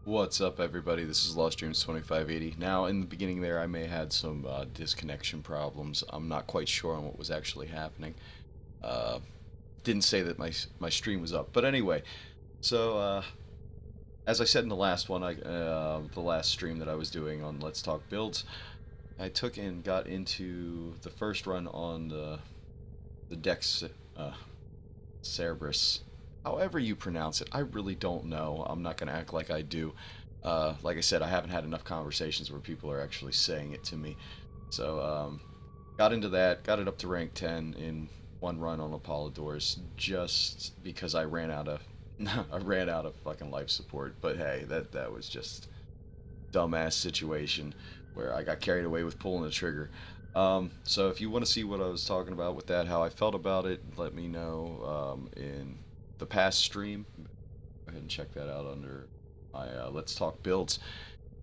What's up, everybody? This is Lost Dreams 2580. Now, in the beginning there, I may have had some disconnection problems. I'm not quite sure on what was actually happening. Uh, didn't say that my stream was up, but anyway. So, as I said in the last one, the last stream that I was doing on Let's Talk Builds, I took and got into the first run on the Dex uh, Cerberus. However you pronounce it, I really don't know. I'm not going to act like I do. Like I said, I haven't had enough conversations where people are actually saying it to me. So, got into that, got it up to rank 10 in one run on Apollodorus just because I ran out of I ran out of fucking life support. But hey, that was just dumbass situation where I got carried away with pulling the trigger. So if you want to see what I was talking about with that, how I felt about it, let me know in the past stream. Go ahead and check that out under my Let's Talk Builds.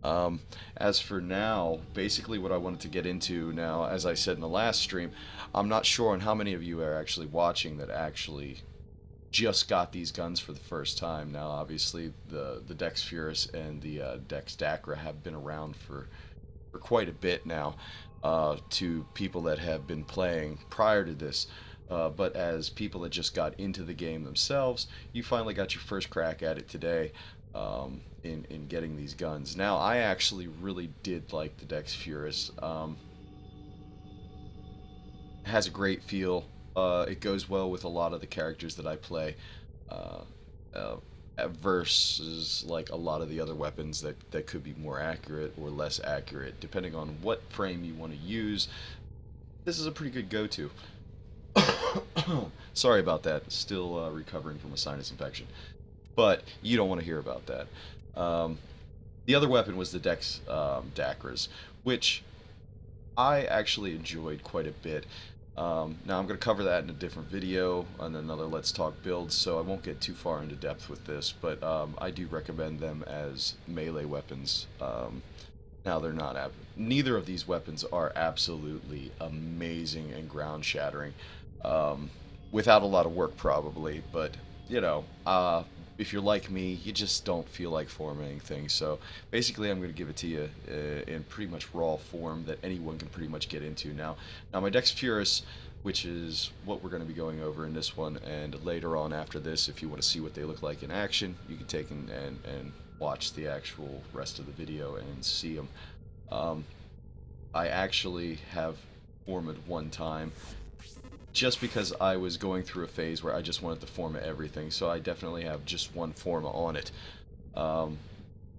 As for now, basically what I wanted to get into now, as I said in the last stream, I'm not sure on how many of you are actually watching that actually just got these guns for the first time. Now, obviously, the Dex Furis and the Dex Dacra have been around for quite a bit now to people that have been playing prior to this. But as people that just got into the game themselves, you finally got your first crack at it today in getting these guns. Now, I actually really did like the Dex Furis. Has a great feel. It goes well with a lot of the characters that I play. Uh, uh, versus like a lot of the other weapons that could be more accurate or less accurate depending on what frame you want to use. This is a pretty good go-to. Sorry about that. Still recovering from a sinus infection. But you don't want to hear about that. Um, the other weapon was the Dex Dacras, which I actually enjoyed quite a bit. Now I'm going to cover that in a different video on another Let's Talk build, so I won't get too far into depth with this, but I do recommend them as melee weapons. Now they're not, neither of these weapons are absolutely amazing and ground shattering, without a lot of work probably, but you know, if you're like me, you just don't feel like formatting things. So basically, I'm going to give it to you in pretty much raw form that anyone can pretty much get into. Now my Dex Furis, which is what we're going to be going over in this one, and later on after this, if you want to see what they look like in action, you can take and watch the actual rest of the video and see them. I actually have formed one time just because I was going through a phase where I just wanted to forma everything, so I definitely have just one forma on it.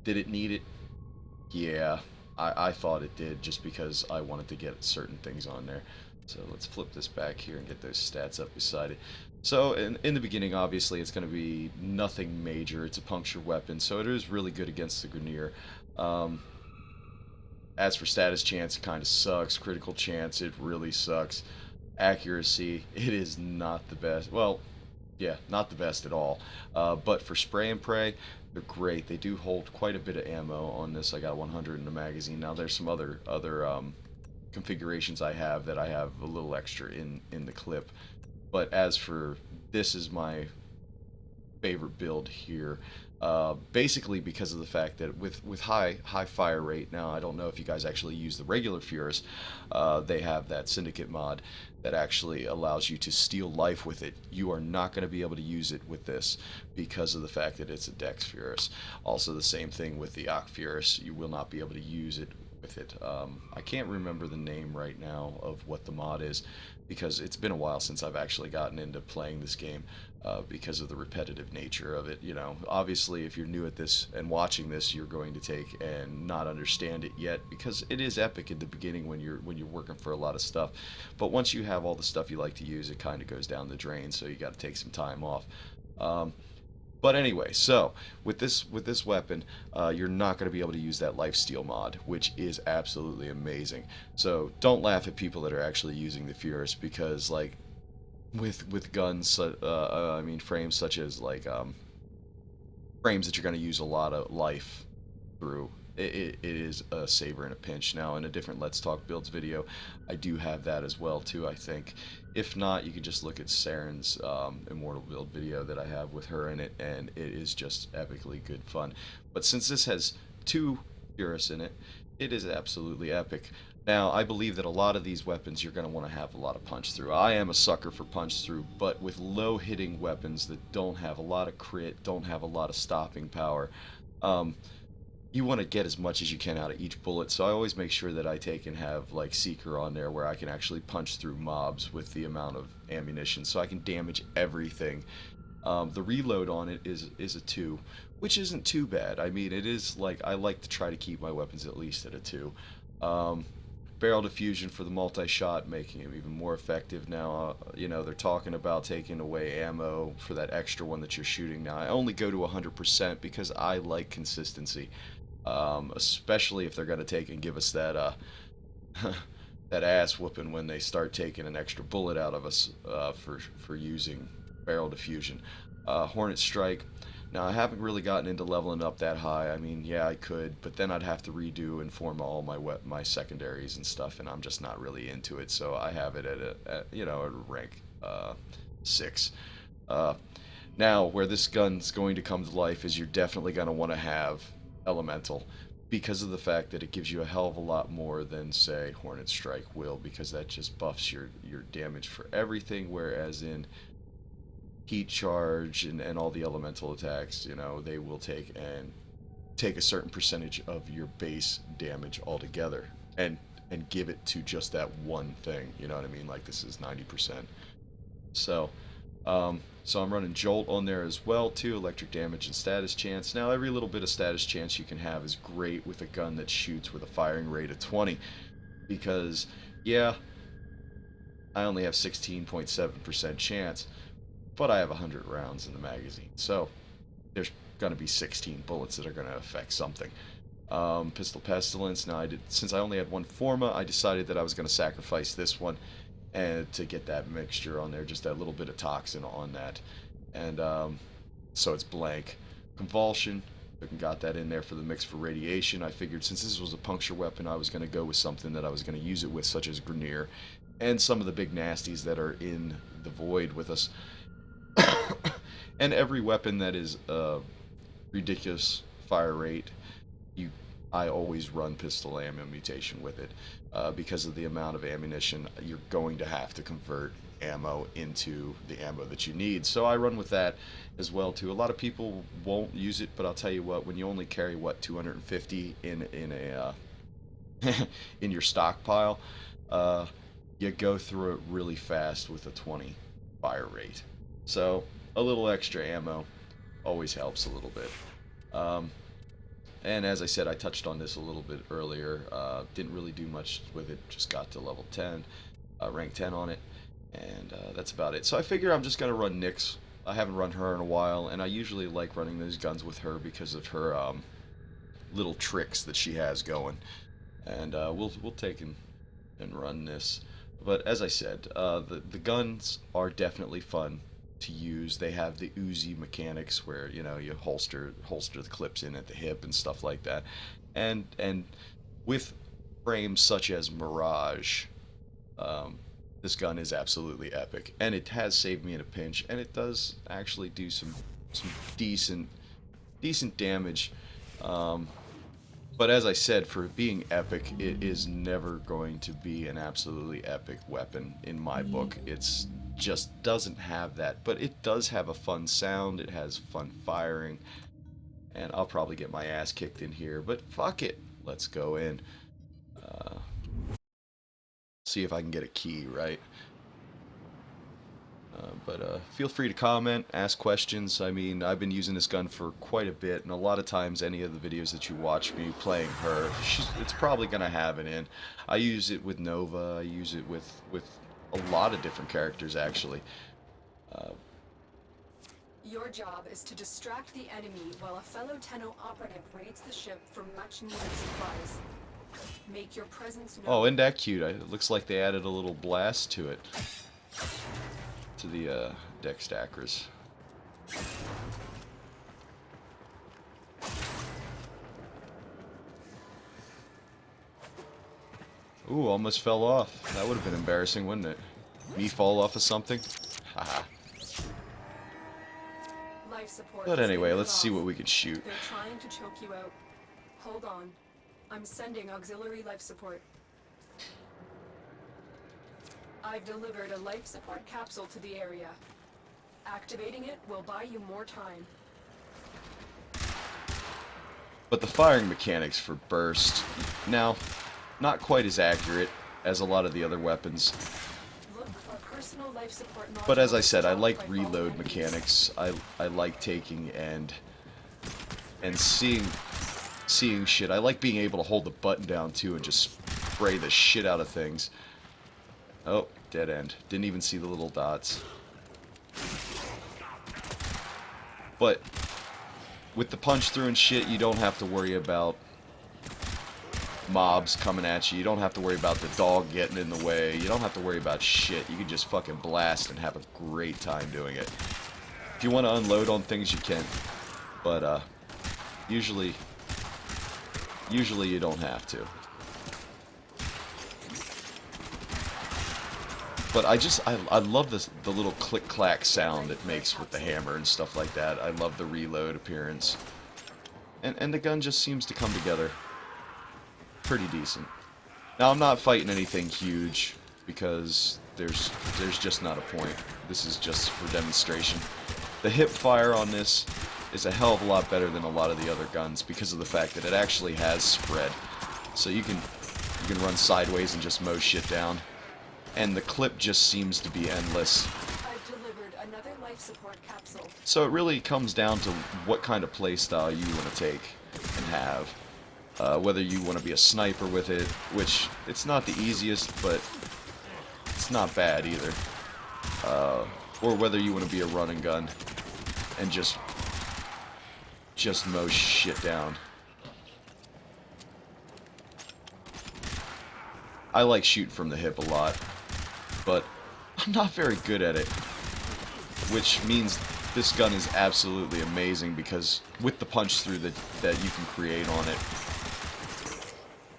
Did it need it? Yeah, I thought it did just because I wanted to get certain things on there. So let's flip this back here and get those stats up beside it. So in the beginning, obviously, it's going to be nothing major. It's a puncture weapon, so it is really good against the Grineer. As for status chance, it kind of sucks. Critical chance, it really sucks. Accuracy, it is not the best. Well, yeah, not the best at all. But for spray and pray, they're great. They do hold quite a bit of ammo on this. I got 100 in the magazine. Now there's some other configurations I have that I have a little extra in the clip. But as for this is my favorite build here. Basically because of the fact that with high fire rate, now I don't know if you guys actually use the regular Furis, they have that Syndicate mod that actually allows you to steal life with it. You are not going to be able to use it with this because of the fact that it's a Dex Furis. Also the same thing with the Oc Furis, you will not be able to use it with it. I can't remember the name right now of what the mod is because it's been a while since I've actually gotten into playing this game. Because of the repetitive nature of it. You know, obviously if you're new at this and watching this, you're going to take and not understand it yet because it is epic at the beginning when you're working for a lot of stuff. But once you have all the stuff you like to use, it kind of goes down the drain, so you got to take some time off. But anyway, so with this weapon, you're not going to be able to use that lifesteal mod, which is absolutely amazing. So don't laugh at people that are actually using the Furis because like with guns, I mean frames such as like frames that you're going to use a lot of life through. It is a saver in a pinch. Now in a different Let's Talk Builds video, I do have that as well too. I think If not, you can just look at Saren's Immortal Build video that I have with her in it, and it is just epically good fun. But since this has 2 Furis in it, it is absolutely epic. Now, I believe that a lot of these weapons you're going to want to have a lot of punch through. I am a sucker for punch through, but with low hitting weapons that don't have a lot of crit, don't have a lot of stopping power, you want to get as much as you can out of each bullet. So I always make sure that I take and have like Seeker on there where I can actually punch through mobs with the amount of ammunition, so I can damage everything. The reload on it is a 2, which isn't too bad. I mean, it is like, I like to try to keep my weapons at least at a 2. Barrel diffusion for the multi-shot, making it even more effective now. You know, they're talking about taking away ammo for that extra one that you're shooting now. I only go to 100% because I like consistency, especially if they're going to take and give us that that ass whooping when they start taking an extra bullet out of us for using barrel diffusion. Hornet Strike. Now, I haven't really gotten into leveling up that high. I mean, yeah, I could, but then I'd have to redo and form all my secondaries and stuff, and I'm just not really into it. So I have it at a rank 6. Now, where this gun's going to come to life is you're definitely going to want to have Elemental, because of the fact that it gives you a hell of a lot more than, say, Hornet Strike will, because that just buffs your damage for everything, whereas in Heat Charge and all the elemental attacks, you know, they will take a certain percentage of your base damage altogether and give it to just that one thing, you know what I mean? Like, this is 90%. So so I'm running Jolt on there as well too, electric damage and status chance. Now, every little bit of status chance you can have is great with a gun that shoots with a firing rate of 20, because yeah, I only have 16.7% chance, but I have 100 rounds in the magazine, so there's going to be 16 bullets that are going to affect something. Pistol Pestilence. Now, since I only had one Forma, I decided that I was going to sacrifice this one and to get that mixture on there, just that little bit of toxin on that, and so it's blank. Convulsion, I got that in there for the mix for radiation. I figured since this was a puncture weapon, I was going to go with something that I was going to use it with, such as Grenier and some of the big nasties that are in the void with us. And every weapon that is ridiculous fire rate, I always run pistol ammo mutation with it, because of the amount of ammunition. You're going to have to convert ammo into the ammo that you need, so I run with that as well too. A lot of people won't use it, but I'll tell you what, when you only carry 250 in a in your stockpile, you go through it really fast with a 20 fire rate. So a little extra ammo always helps a little bit. And as I said, I touched on this a little bit earlier. Didn't really do much with it, just got to level 10, rank 10 on it, and that's about it. So I figure I'm just going to run Nyx. I haven't run her in a while, and I usually like running those guns with her because of her little tricks that she has going. And we'll take and run this. But as I said, the guns are definitely fun to use. They have the Uzi mechanics where, you know, you holster the clips in at the hip and stuff like that. And with frames such as Mirage, this gun is absolutely epic, and it has saved me in a pinch, and it does actually do some decent damage. But as I said, for being epic, it is never going to be an absolutely epic weapon in my book. It's just doesn't have that, but it does have a fun sound. It has fun firing, and I'll probably get my ass kicked in here, but fuck it, let's go in. See if I can get a key, right? But feel free to comment, ask questions. I mean, I've been using this gun for quite a bit, and a lot of times any of the videos that you watch me playing her, it's probably going to have it in. I use it with Nova, I use it with a lot of different characters, actually. Your job is to distract the enemy while a fellow Tenno operative raids the ship for much-needed supplies. Make your presence known. Oh, isn't that cute? It looks like they added a little blast to it. To the Dex Furis. Ooh, almost fell off. That would have been embarrassing, wouldn't it? me fall off of something. Haha. Life support But has been anyway, cut let's see off. what we can shoot. They're trying to choke you out. Hold on. I'm sending auxiliary life support. I've delivered a life support capsule to the area. Activating it will buy you more time. But the firing mechanics for burst, now, not quite as accurate as a lot of the other weapons. Look for personal life support modules. But as I said, I like dropped by fallen reload enemies. mechanics. I like taking and seeing shit. I like being able to hold the button down too and just spray the shit out of things. Oh, dead end. Didn't even see the little dots. But with the punch through and shit, you don't have to worry about mobs coming at you. You don't have to worry about the dog getting in the way. You don't have to worry about shit. You can just fucking blast and have a great time doing it. If you want to unload on things, you can. But usually you don't have to. But I love the little click-clack sound it makes with the hammer and stuff like that. I love the reload appearance. And the gun just seems to come together pretty decent. Now, I'm not fighting anything huge, because there's just not a point. This is just for demonstration. The hip fire on this is a hell of a lot better than a lot of the other guns, because of the fact that it actually has spread. So you can run sideways and just mow shit down. And the clip just seems to be endless. I've delivered another life support capsule. So it really comes down to what kind of playstyle you want to take and have. Whether you want to be a sniper with it, which it's not the easiest, but it's not bad either. Or whether you want to be a run and gun and just mow shit down. I like shooting from the hip a lot, but I'm not very good at it, which means this gun is absolutely amazing, because with the punch through that you can create on it,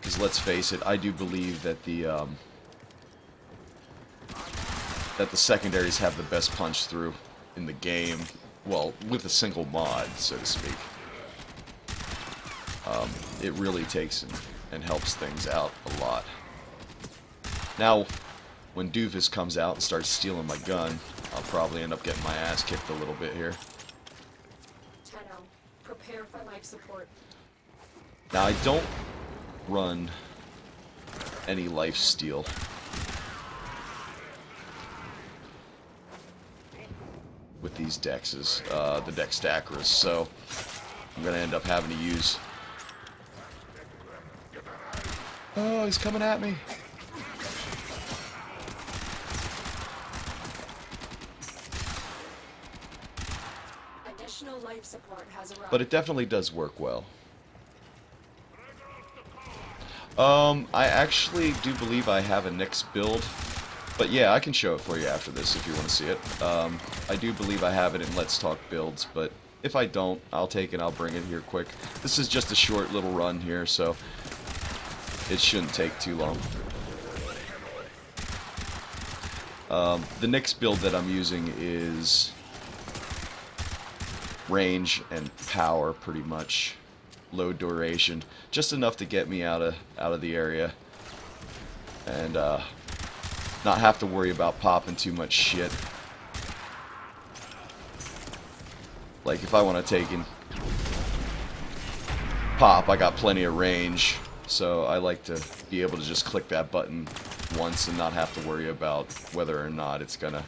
because let's face it, I do believe that the secondaries have the best punch through in the game, well, with a single mod, so to speak. It really takes and helps things out a lot. Now, when Doofus comes out and starts stealing my gun, I'll probably end up getting my ass kicked a little bit here. Tenno, prepare for life support. Now, I don't run any life steal. With these Dexes, the Dex Furis, so I'm gonna end up having to use... Oh, he's coming at me! Additional life support has arrived. But it definitely does work well. I actually do believe I have a Nyx build, but yeah, I can show it for you after this if you want to see it. I do believe I have it in Let's Talk builds, but if I don't, I'll take it, I'll bring it here quick. This is just a short little run here, so it shouldn't take too long. The Nyx build that I'm using is range and power, pretty much. Low duration, just enough to get me out of the area, and not have to worry about popping too much shit. Like if I want to take and pop, I got plenty of range, so I like to be able to just click that button once and not have to worry about whether or not it's gonna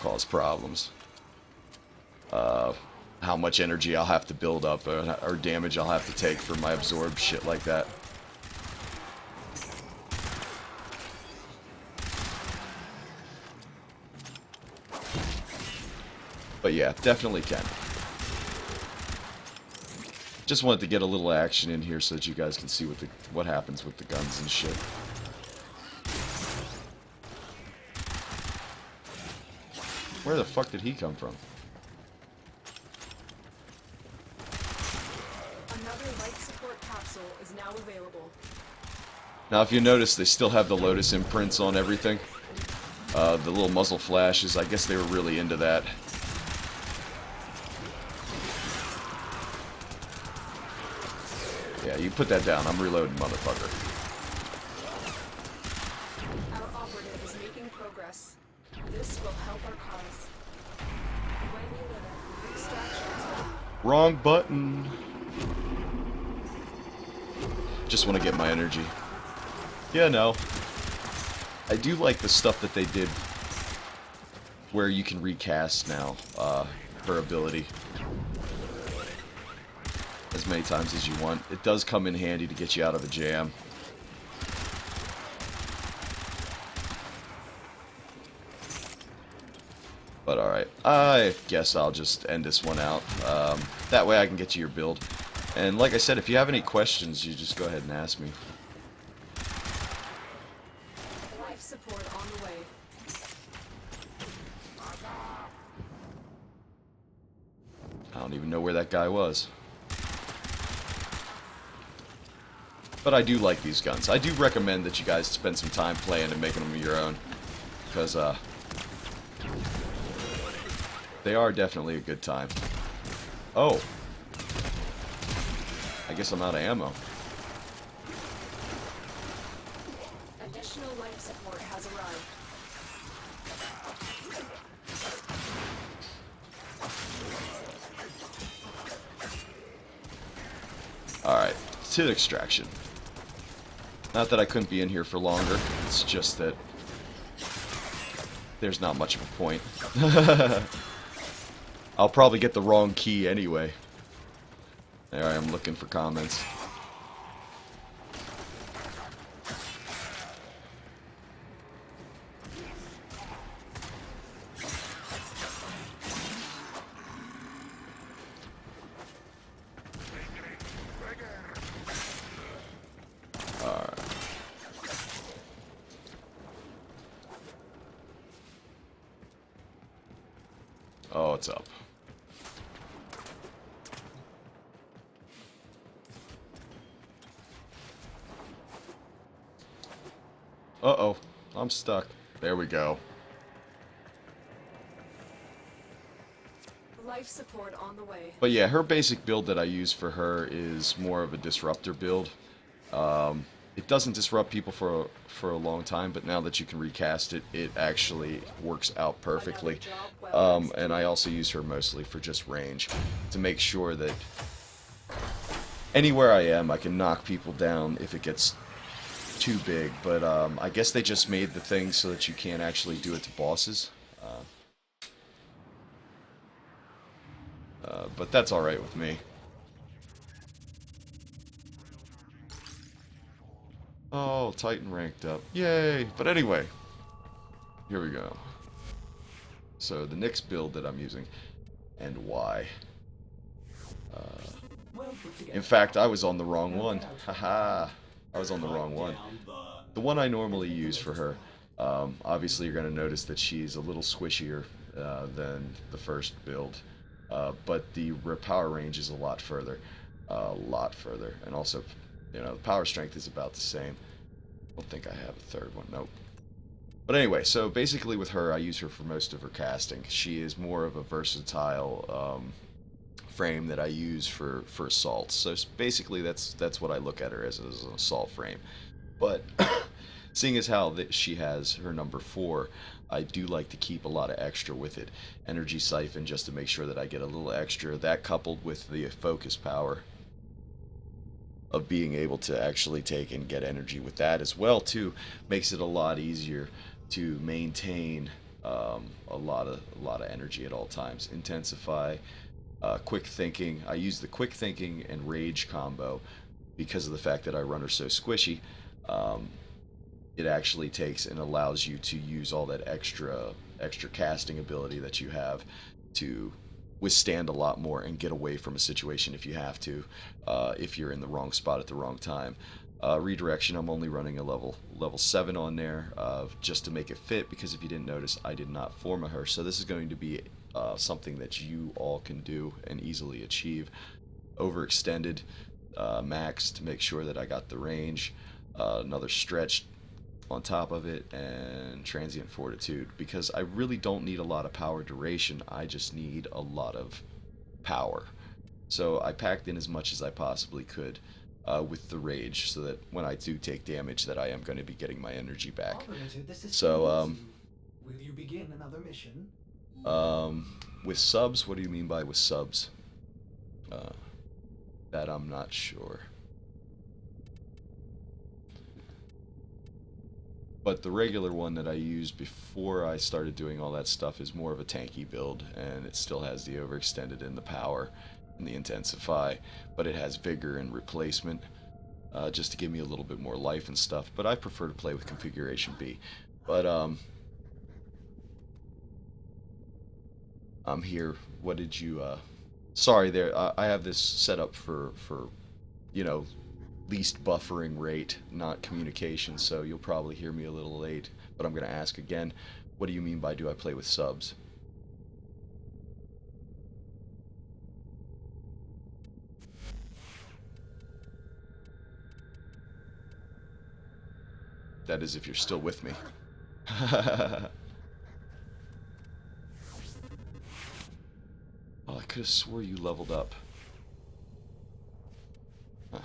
cause problems. How much energy I'll have to build up or damage I'll have to take for my absorb, shit like that. But yeah, definitely can. Just wanted to get a little action in here so that you guys can see what happens with the guns and shit. Where the fuck did he come from? Another life support capsule is now available. Now, if you notice, they still have the Lotus imprints on everything. The little muzzle flashes, I guess they were really into that. Yeah, you put that down. I'm reloading, motherfucker. Our operative is making progress. This will help our cause. When you live, extractions ready. Wrong button. Just want to get my energy. Yeah, no. I do like the stuff that they did where you can recast now her ability as many times as you want. It does come in handy to get you out of a jam. But alright, I guess I'll just end this one out. That way I can get you your build. And like I said, if you have any questions, you just go ahead and ask me. Life support on the way. I don't even know where that guy was. But I do like these guns. I do recommend that you guys spend some time playing and making them your own. Because, they are definitely a good time. Oh. I guess I'm out of ammo. Additional life support has arrived. Alright, to extraction. Not that I couldn't be in here for longer, it's just that there's not much of a point. I'll probably get the wrong key anyway. There I am looking for comments. Alright. Oh, it's up. Uh-oh, I'm stuck. There we go. Life support on the way. But yeah, her basic build that I use for her is more of a disruptor build. It doesn't disrupt people for a long time, but now that you can recast it, it actually works out perfectly. And I also use her mostly for just range, to make sure that anywhere I am, I can knock people down if it gets too big. But I guess they just made the thing so that you can't actually do it to bosses. But that's alright with me. Oh, Titan ranked up. Yay! But anyway, here we go. So the next build that I'm using, and why. In fact, I was on the wrong one. Haha! I was on the wrong one. The one I normally use for her, obviously you're going to notice that she's a little squishier than the first build. But the power range is a lot further. And also, you know, the power strength is about the same. I don't think I have a third one. Nope. But anyway, so basically with her, I use her for most of her casting. She is more of a versatile frame that I use for assaults. So basically that's what I look at her as an assault frame. But seeing as how that she has her number 4, I do like to keep a lot of extra with it. Energy siphon, just to make sure that I get a little extra. That coupled with the focus power of being able to actually take and get energy with that as well too, makes it a lot easier to maintain a lot of energy at all times. Intensify, quick thinking. I use the quick thinking and rage combo because of the fact that I run her so squishy. It actually takes and allows you to use all that extra casting ability that you have to withstand a lot more and get away from a situation if you have to, if you're in the wrong spot at the wrong time. Redirection, I'm only running a level 7 on there, just to make it fit, because if you didn't notice, I did not forma her. So this is going to be something that you all can do and easily achieve. Overextended, max to make sure that I got the range. Another stretch on top of it, and transient fortitude, because I really don't need a lot of power duration. I just need a lot of power. So I packed in as much as I possibly could with the rage, so that when I do take damage, that I am going to be getting my energy back. Operator, the system So needs you. Will you begin another mission? with subs, what do you mean by with subs? That I'm not sure. But the regular one that I used before I started doing all that stuff is more of a tanky build, and it still has the overextended and the power and the intensify, but it has vigor and replacement, just to give me a little bit more life and stuff. But I prefer to play with configuration B. But I'm here. What did you? Sorry, there. I have this set up for you know, least buffering rate, not communication, so you'll probably hear me a little late, but I'm going to ask again, what do you mean by do I play with subs? That is if you're still with me. Oh, I could have swore you leveled up. Huh.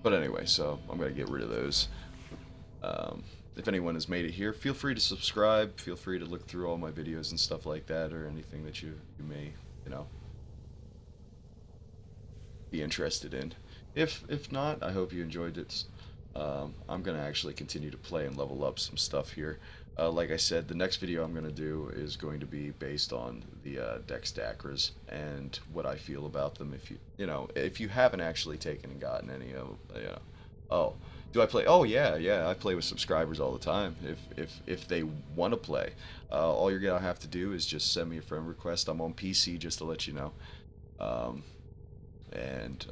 But anyway, so I'm going to get rid of those. If anyone has made it here, feel free to subscribe. Feel free to look through all my videos and stuff like that, or anything that you may, you know, be interested in. If not, I hope you enjoyed it. I'm going to actually continue to play and level up some stuff here. Like I said, the next video I'm going to do is going to be based on the Dex Dacras and what I feel about them. If you haven't actually taken and gotten any of, oh, do I play? Oh yeah, I play with subscribers all the time. If they want to play, all you're gonna have to do is just send me a friend request. I'm on PC, just to let you know. And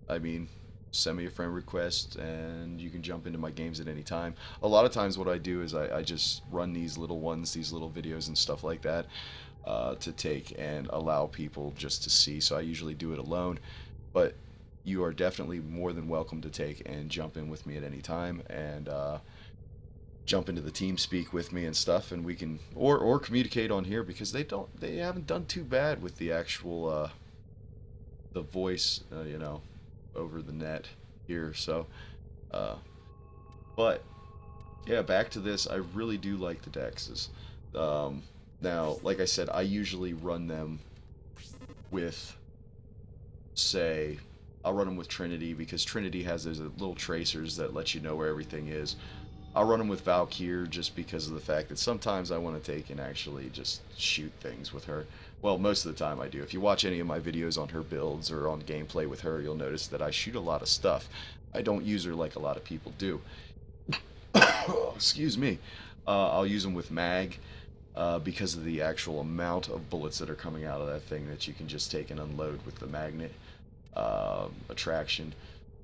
I mean, send me a friend request and you can jump into my games at any time. A lot of times what I do is I just run these little videos and stuff like that, to take and allow people just to see. So I usually do it alone, but you are definitely more than welcome to take and jump in with me at any time, and jump into the team speak with me and stuff, and we can or communicate on here, because they haven't done too bad with the actual the voice, over the net here. So but yeah, back to this. I really do like the Dexes. Now, like I said, I usually run them with, say, I'll run them with Trinity, because Trinity has those little tracers that let you know where everything is. I'll run them with Valkyr just because of the fact that sometimes I want to take and actually just shoot things with her. Well, most of the time I do. If you watch any of my videos on her builds or on gameplay with her, you'll notice that I shoot a lot of stuff. I don't use her like a lot of people do. Excuse me. I'll use them with Mag, because of the actual amount of bullets that are coming out of that thing that you can just take and unload with the magnet attraction.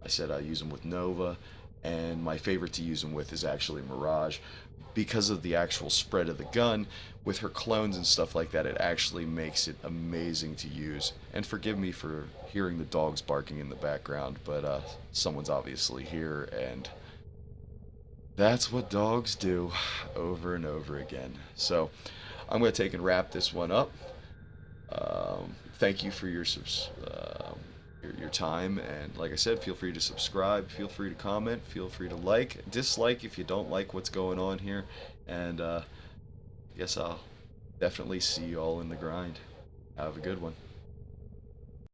I said I use them with Nova, and my favorite to use them with is actually Mirage, because of the actual spread of the gun. With her clones and stuff like that, it actually makes it amazing to use. And forgive me for hearing the dogs barking in the background, but someone's obviously here, and that's what dogs do over and over again. So I'm going to take and wrap this one up. Thank you for your time, and like I said, feel free to subscribe, feel free to comment, feel free to dislike if you don't like what's going on here, and I guess I'll definitely see you all in the grind. Have a good one.